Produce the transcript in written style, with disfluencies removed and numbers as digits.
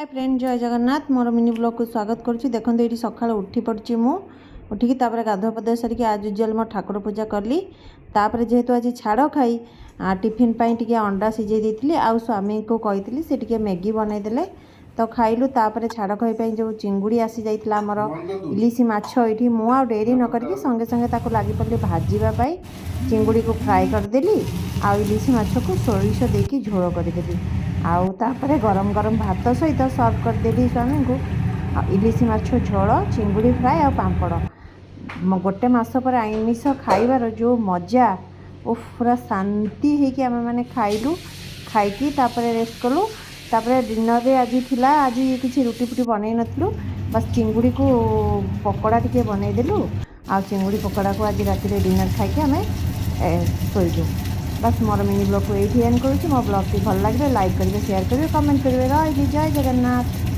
Hi friend जय जगन्नाथ मोर mini blog को स्वागत करुच्ची। देखो ये सकाल उठी पड़ी मु उठिकी गाधुआ पाधुआ सारिकी आज यूजुआल मो ठाकुर पूजा कली। तापर जेहेतु आज छाड़ खाई टिफिन टी अंडा सिझे देती आ स्वामी को कही से टी मैगी बनईदे तो खाइलु। तापर छाड़ खाई जो चिंगुड़ी आसी जाइए आमर इलिशी माछ ये मुझे डेरी न करके संगे संगे लगी पड़ी भाजवाई। चिंगुड़ी को फ्राए करदेली आ इलिशी माछ को सोरिष देकी झोल करदेली आउ तापर गरम गरम भात सहित सर्व करदेली स्वामी को इलिशी माछ झोल चिंगुड़ी फ्राए आ पांपड़। गोटे मस पर आमिष खाइबार जो मजा वो पूरा शांति होगी आम मैंने खाइलु। खाई तापर रेस्ट कलु। तापर डिनर रे आज थिला आज किसी रुटी फुटी बनई नथिलु बस चिंगुड़ी को पकोड़ा टिके बनईदेलु आ चिंगुड़ी पकोड़ा को आज राति डिनर खाई आम शोलु। बस मोर मिनी ब्लॉग को ये एंड करुँच। मो ब्लॉग टी भल लगे लाइक करेंगे शेयर करेंगे कमेंट करेंगे। रही जय जगन्नाथ।